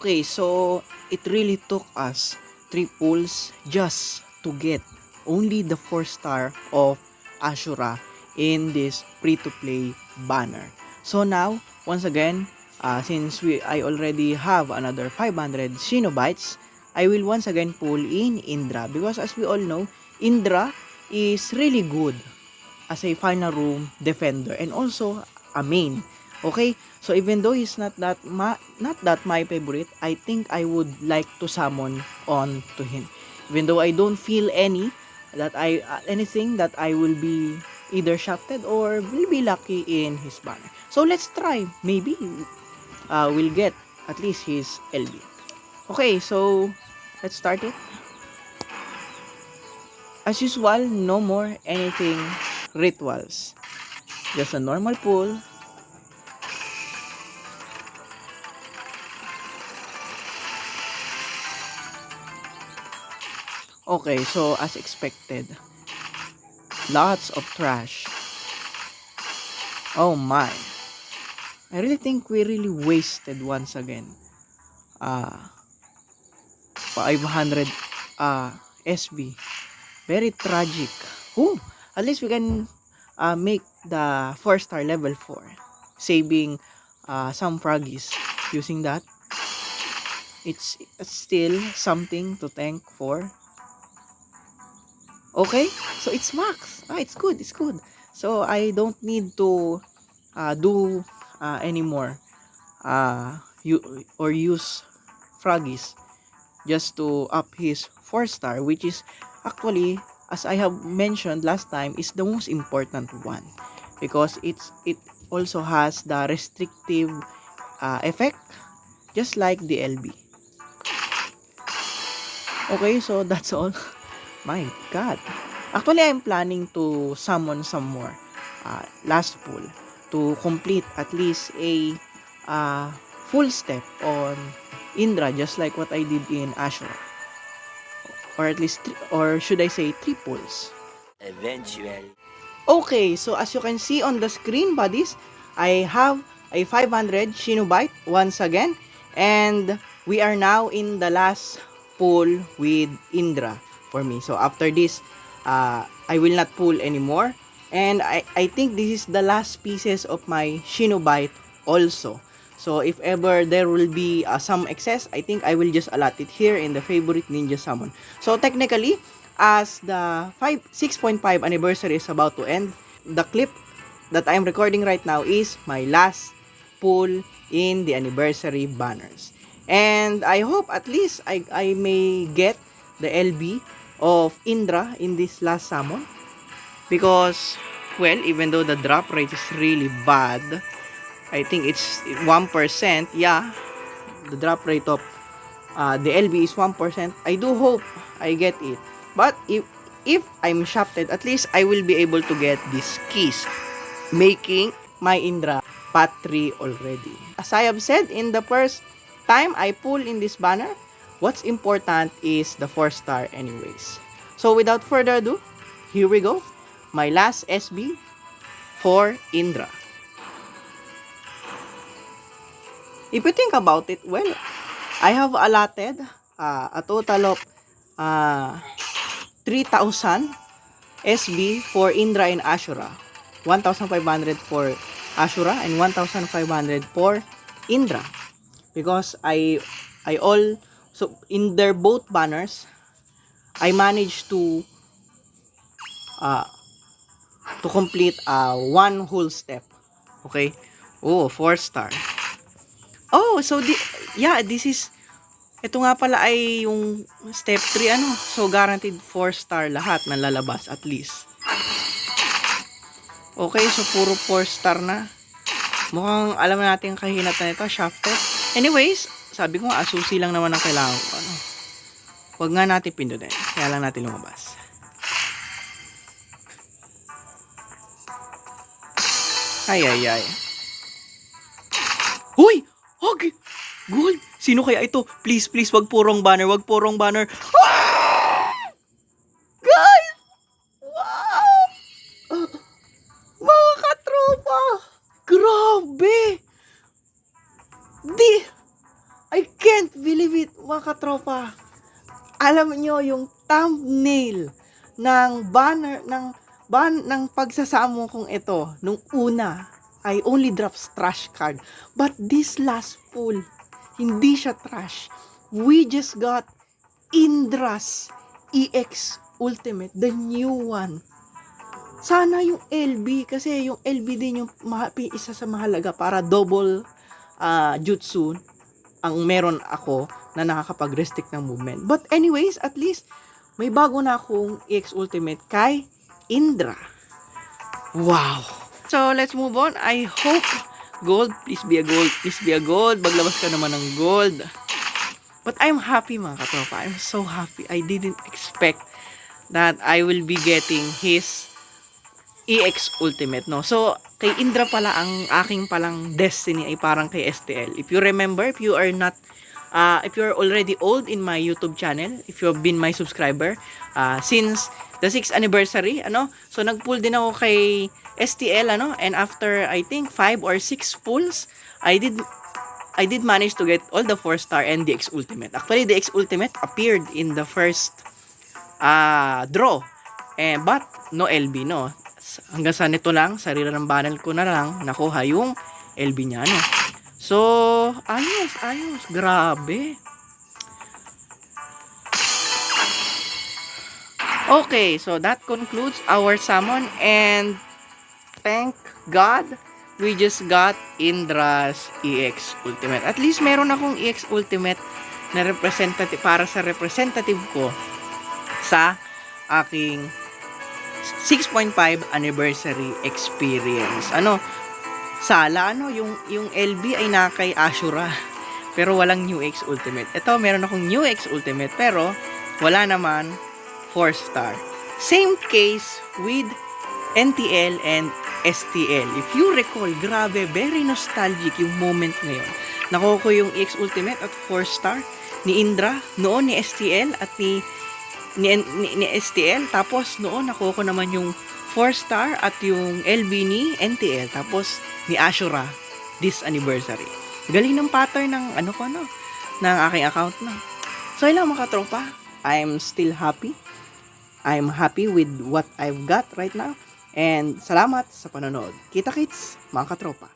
Okay, so it really took us 3 pulls just to get only the 4-star of Ashura in this free-to-play banner. So now, once again, since I already have another 500 Shinobites, I will once again pull in Indra because as we all know, Indra is really good as a final room defender and also a main. Okay? So even though he's not that my favorite, I think I would like to summon on to him. Even though I don't feel anything that I will be either shafted or will be lucky in his banner. So let's try. Maybe we'll get at least his LB. Okay, so let's start it. As usual, no more anything rituals. Just a normal pull. Okay, so as expected, lots of trash. Oh my. I really think we really wasted once again. 500 SB. Very tragic. Oh, at least we can make the 4-star level 4. Saving some froggies using that. It's still something to thank for. Okay, so it's max. It's good, it's good. So I don't need to do anymore use froggies just to up his 4-star, which is actually, as I have mentioned last time, is the most important one because it also has the restrictive effect just like the LB. Okay, so that's all. My god. Actually, I'm planning to summon some more last pull to complete at least a full step on Indra, just like what I did in Ashura. Or at least, or should I say 3 pulls. Eventually. Okay, so as you can see on the screen, buddies, I have a 500 Shinobite once again. And we are now in the last pull with Indra for me. So after this, I will not pull anymore. And I think this is the last pieces of my Shinobite also. So if ever there will be some excess, I think I will just allot it here in the favorite ninja summon. So technically, as the 6.5 anniversary is about to end, the clip that I'm recording right now is my last pull in the anniversary banners. And I hope at least I may get the LB of Indra in this last summon. Because, well, even though the drop rate is really bad, I think it's 1%. Yeah, the drop rate of the LB is 1%. I do hope I get it. But if I'm shafted, at least I will be able to get these keys, making my Indra Path 3 already. As I have said in the first time I pull in this banner, what's important is the 4-star anyways. So without further ado, here we go. My last SB for Indra. If you think about it, well, I have allotted a total of 3,000 SB for Indra and Ashura. 1,500 for Ashura and 1,500 for Indra. Because so in their both banners, I managed to complete one whole step. Okay? Oh, 4-star. Oh, so this is ito nga pala ay yung step 3 ano. So guaranteed 4-star lahat na lalabas at least. Okay, so puro 4-star na. Mukhang alam natin ang kahinatan nito, shafted. Anyways, sabi ko nga, susi lang naman ang kailangan ko. Ano? Huwag nga natin pindutin. Kaya lang natin lumabas. Ay. Huy! Okay! Gold! Sino kaya ito? Please, wag purong banner. Ah! Guys! Wow! Mga katropa! Grabe! I can't mga katropa, alam nyo yung thumbnail ng banner ng pagsasamo kong ito nung una ay only drops trash card. But this last pull, hindi siya trash. We just got Indra's EX Ultimate, the new one. Sana yung LB, kasi yung LB din yung isa sa mahalaga para double jutsu ang meron ako na nakakapag-restrict ng movement. But anyways, at least may bago na akong EX Ultimate kay Indra. Wow! So, let's move on. I hope gold, please be a gold, please be a gold. Maglabas ka naman ng gold. But I'm happy mga katropa. I'm so happy. I didn't expect that I will be getting his EX Ultimate, no? So, kay Indra pala ang aking palang destiny ay parang kay STL. If you remember, if you are already old in my YouTube channel, if you have been my subscriber, since the 6th anniversary, so nag-pull din ako kay STL, and after, I think, 5 or 6 pulls, I did manage to get all the 4-star and the X Ultimate. Actually, the X Ultimate appeared in the first draw, but no LB, no? Hanggang sa nito lang, sarili ng banal ko na lang nakuha yung LB niya, no? So, ayos, grabe. Okay, so that concludes our summon, and thank God we just got Indra's EX Ultimate. At least meron akong EX Ultimate na representative para sa representative ko sa aking 6.5 anniversary experience. Sala, yung LB ay na kay Ashura, pero walang New X Ultimate. Ito, meron akong New X Ultimate, pero wala naman 4-star. Same case with NTL and STL. If you recall, grabe, very nostalgic yung moment ngayon. Nakuha ko yung EX Ultimate at 4-star ni Indra, noon ni STL at ni STL, tapos noon nakuha ko naman yung 4-star at yung LB ni NTL, tapos ni Ashura this anniversary. Galing ng pattern ng ng aking account na. So yun lang mga katropa, I'm still happy. I'm happy with what I've got right now, and salamat sa panonood. Kita-kits mga katropa.